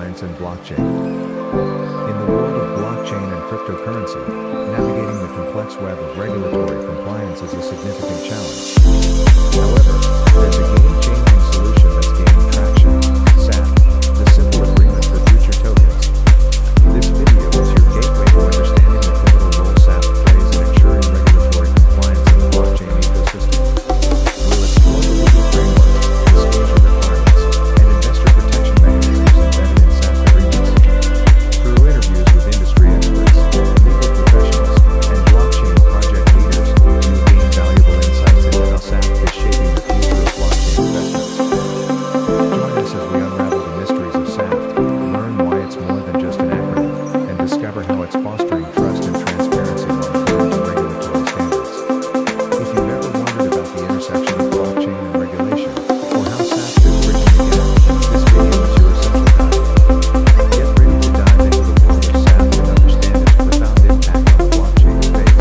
compliance and blockchain. In the world of blockchain and cryptocurrency, navigating the complex web of regulatory compliance is a significant challenge. However, there's a game-changing solution that's gaining traction: SAFT, the Simple Agreement for Future Tokens. This video is your gateway to understanding the pivotal role SAFT plays in ensuring regulatory compliance in the blockchain ecosystem. We'll explore the legal framework, disclosure requirements, and investor protection mechanisms embedded in SAFT agreements. Through interviews with industry experts, legal professionals, and blockchain project leaders, you'll gain valuable insights into how SAFT is shaping the future of blockchain investments. Join us as we unravel the mysteries of SAFT, learn why it's more than just an acronym, and discover how it's fostering trust and transparency while adhering to regulatory standards. If you've ever wondered about the intersection of blockchain and regulation, or how SAFT is bridging the gap, this video is your essential guide. Get ready to dive into the world of SAFT and understand its profound impact on the blockchain space.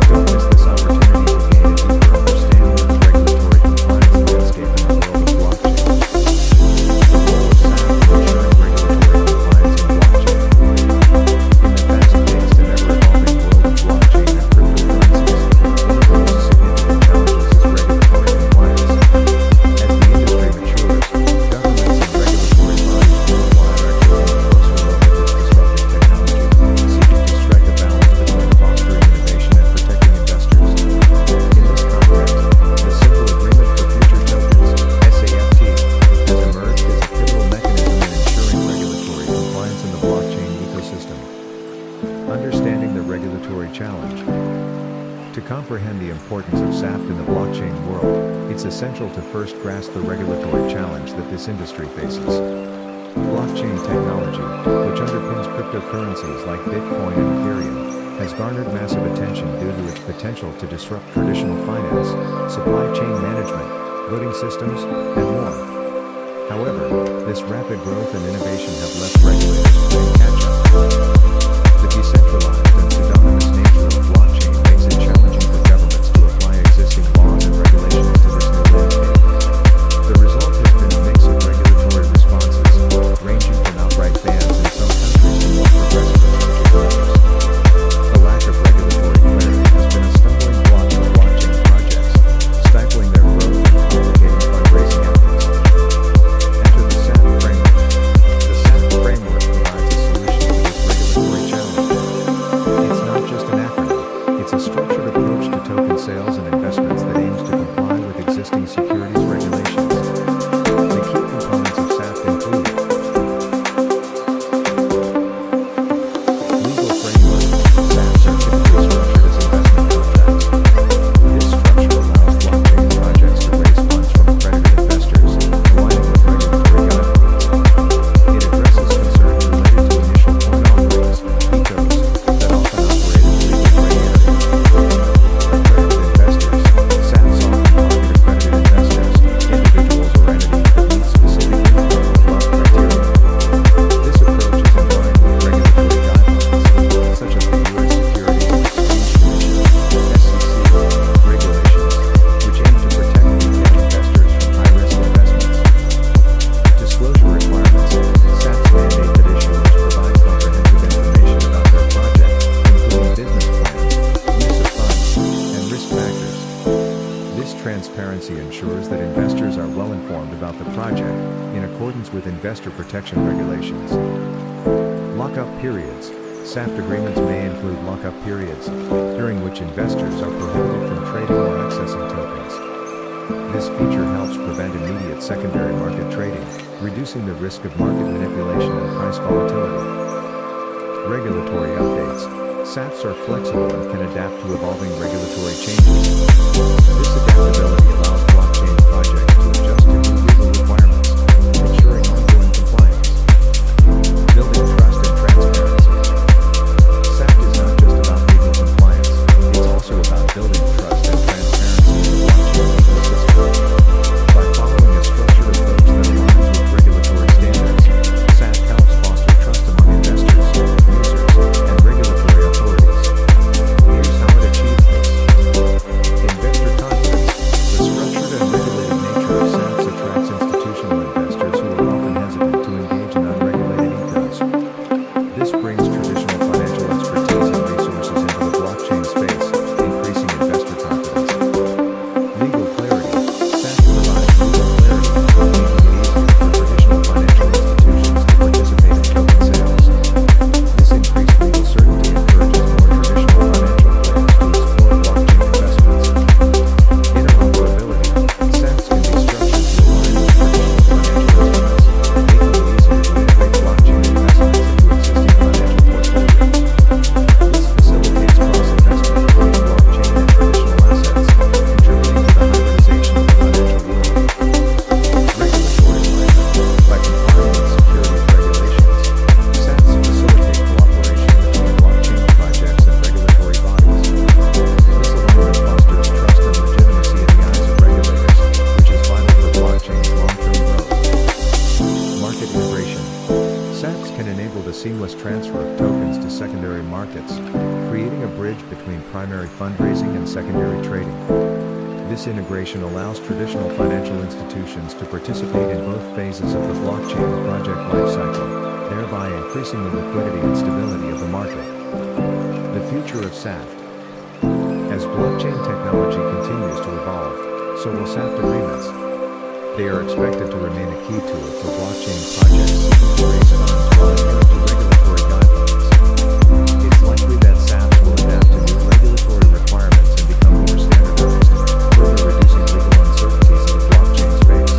Don't miss this opportunity to gain a deeper understanding of the regulatory compliance landscape in the world of blockchain. The role of SAFT in ensuring regulatory compliance in blockchain. In the fast-paced and ever-evolving world of blockchain and cryptocurrencies, one of the most significant challenges is regulatory compliance. As the industry matures, governments and regulatory bodies worldwide are taking a closer look at this disruptive technology, seeking to strike a balance between fostering innovation and protecting investors. In this context, the Simple Agreement for Future Tokens (SAFT) has emerged as a pivotal mechanism in ensuring regulatory compliance in the blockchain ecosystem. Understanding the regulatory challenge. To comprehend the importance of SAFT in the blockchain world, it's essential to first grasp the regulatory challenge that this industry faces. Blockchain technology, which underpins cryptocurrencies like Bitcoin and Ethereum, has garnered massive attention due to its potential to disrupt traditional finance, supply chain management, voting systems, and more. However, this rapid growth and innovation have left regulators playing catch-up. The decentralized and pseudonymous nature of blockchain makes it challenging for governments to apply existing laws and regulations to this new landscape. The result has been a mix of regulatory responses, ranging from outright bans in some countries to more progressive approaches in others. The lack of regulatory clarity has been a stumbling block for blockchain projects, stifling their growth and complicating fundraising efforts. Enter the SAFT framework. The SAFT framework provides a solution to this regulatory challenge. It's not just an acronym, it's a structured approach to token sales and investments that aims to comply with existing securities regulations. The key components of SAFT include legal framework. SAFTs are typically structured as investment contracts. This structure allows blockchain projects to raise funds from accredited investors, aligning with regulatory guidelines. It addresses concerns related to initial coin offerings, (ICOs), that often operate in legal gray areas. Accredited investors. SAFTs often target accredited investors, individuals or entities that meet specific inflow and above criteria. This approach is in line with regulatory guidelines, such as the U.S. Securities and Exchange Commission (SEC) regulations, which aim to protect retail investors from high-risk investments. Disclosure requirements. SAFTs mandate that issuers provide comprehensive information about their project, including business plans, use of funds, and risk factors. This transparency ensures that investors are well informed about the project, in accordance with investor protection regulations. Lockup periods. SAFT agreements may include lockup periods, during which investors are prohibited from trading or accessing tokens. This feature helps prevent immediate secondary market trading, reducing the risk of market manipulation and price volatility. Regulatory updates. SAFTs are flexible and can adapt to evolving regulatory changes. This adaptability allows blockchain projects to adjust to new legal requirements, ensuring ongoing compliance. Building trust and transparency. SAFT is not just about legal compliance, it's also about building trust and transparency in the blockchain ecosystem. By following a structured approach that aligns with regulatory standards, SAFT helps foster trust among investors, users, and regulatory authorities. Here's how it achieves this. regulatory trading. This integration allows traditional financial institutions to participate in both phases of the blockchain project lifecycle, thereby increasing the liquidity and stability of the market. The future of SAFT. As blockchain technology continues to evolve, so will SAFT agreements. They are expected to remain a key tool for blockchain projects seeking to raise funds while adhering to regulatory guidelines. It's likely that SAFT will adapt to new regulatory requirements and become more standardized, further reducing legal uncertainties in the blockchain space.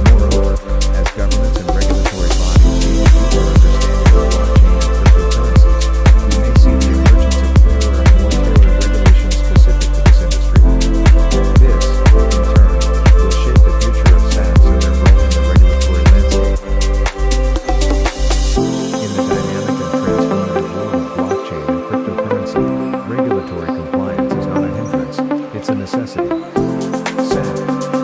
Moreover, as governments and regulatory bodies gain a deeper understanding of blockchain and cryptocurrencies, we may see the emergence of clearer and more tailored regulations specific to this industry. This, in turn, will shape the future of SAFTs and their role in the regulatory landscape. In the dynamic and transformative world of blockchain and cryptocurrency, regulatory compliance is not a hindrance, it's a necessity. SAFT,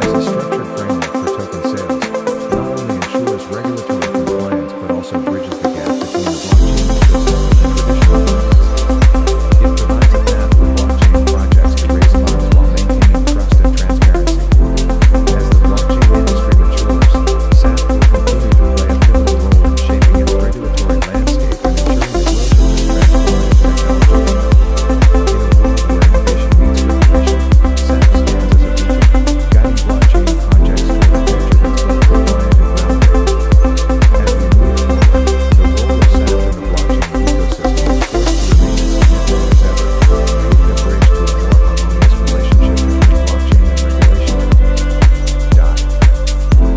as a structured framework for token sales, not only ensures regulatory compliance but also bridges the gap between the blockchain ecosystem and traditional finance. It provides a path for blockchain projects to raise funds while maintaining trust and transparency. As the blockchain industry matures, SAFT will continue to play a pivotal role in shaping its regulatory landscape and ensuring the growth of this transformative technology. In a world where innovation meets regulation, SAFT stands as a beacon, guiding blockchain projects toward a future that's both compliant and groundbreaking. As we move forward, the role of SAFT in the blockchain ecosystem is poised to remain as significant as ever, creating a bridge to a more harmonious relationship between blockchain and regulation.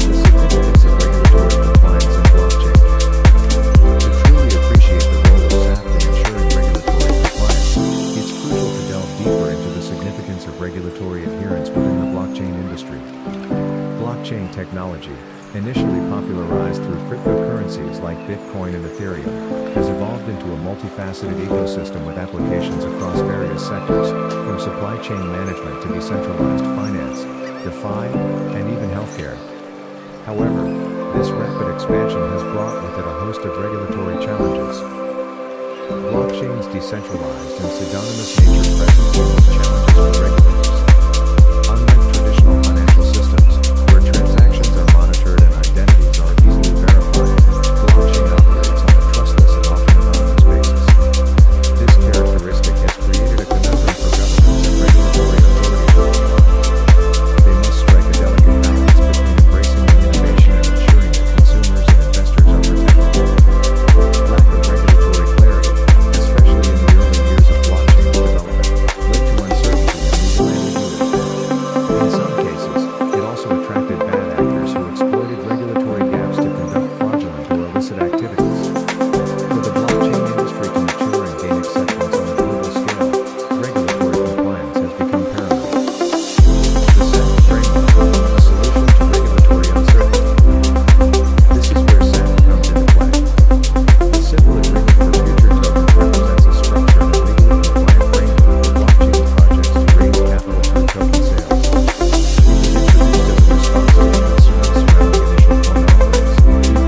The significance of regulatory compliance in blockchain. To truly appreciate the role of SAFT in ensuring regulatory compliance, it's crucial to delve deeper into the significance of regulatory adherence within the blockchain industry. Blockchain technology, initially popularized through cryptocurrencies like Bitcoin and Ethereum, has evolved into a multifaceted ecosystem with applications across various sectors, from supply chain management to decentralized finance, DeFi, and even healthcare. However, this rapid expansion has brought with it a host of regulatory challenges. Blockchain's decentralized and pseudonymous nature presents unique challenges for regulators. Unlike traditional financial systems, where transactions are monitored and identities are easily verified, blockchain operates on a trustless and often anonymous basis. This characteristic has created a conundrum for governments and regulatory authorities. They must strike a delicate balance between embracing the innovation and ensuring that consumers and investors are protected. Lack of regulatory clarity, especially in the early years of blockchain's development, led to uncertainty and legal ambiguity. In some cases, it also attracted bad actors who exploited regulatory gaps to conduct fraudulent or illicit activities. For the blockchain industry to mature and gain acceptance on a global scale, regulatory compliance has become paramount. The SAFT framework, a solution to regulatory uncertainty. This is where SAFT comes into play. The simple agreement for future tokens represents a structured and legally compliant framework for blockchain projects to raise capital through token sales. It was introduced as a response to the concerns surrounding initial coin offerings, ecos,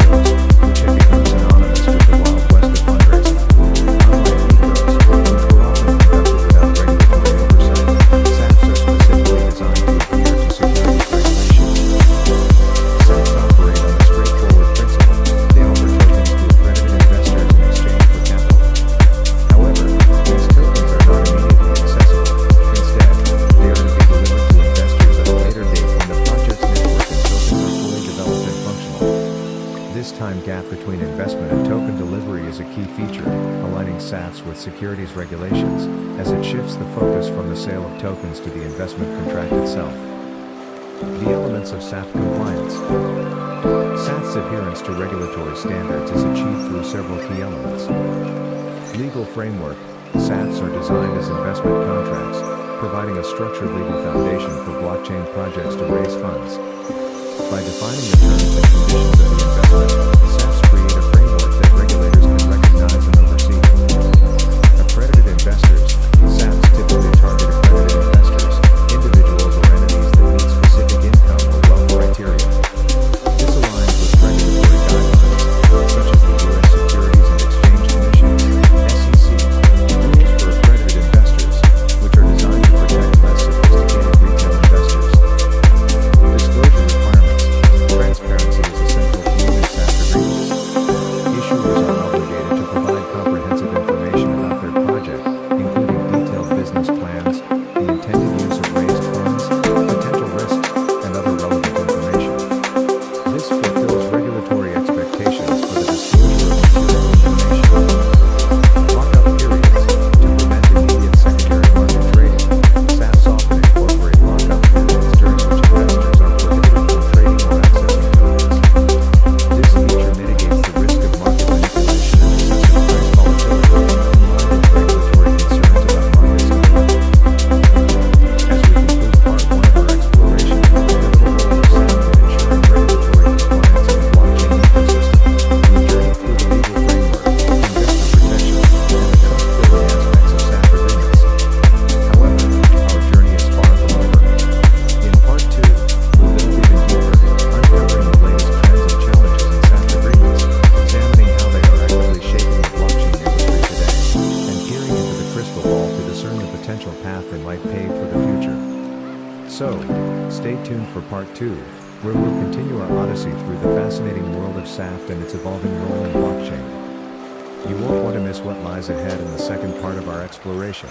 which had become synonymous with the Wild West of fundraising. Unlike ecos, which were often conducted without regulatory oversight, SAFTs are specifically designed to adhere to securities regulations. SAFTs operate on a straightforward principle. They offer tokens to accredited investors in exchange for capital. However, these tokens are not immediately accessible. Instead, they are to be delivered to investors at a later date when the project's network and tokens are fully developed and functional. This time gap between investment and token delivery is a key feature, aligning SAFTs with securities regulations, as it shifts the focus from the sale of tokens to the investment contract itself. The elements of SAFT compliance. SAFT's adherence to regulatory standards is achieved through several key elements. Legal framework. SAFTs are designed as investment contracts, providing a structured legal foundation for blockchain projects to raise funds. By defining the terms and conditions of the investment, SAFTs create a framework that regulators can recognize and oversee. Accredited investors. SAFTs typically target accredited investors, individuals or entities that meet specific income or wealth criteria. This aligns with regulatory guidelines, such as the U.S. Securities and Exchange Commission (SEC) rules for accredited investors, which are designed to protect for part 2, where we'll continue our odyssey through the fascinating world of SAFT and its evolving role in blockchain. You won't want to miss what lies ahead in the second part of our exploration.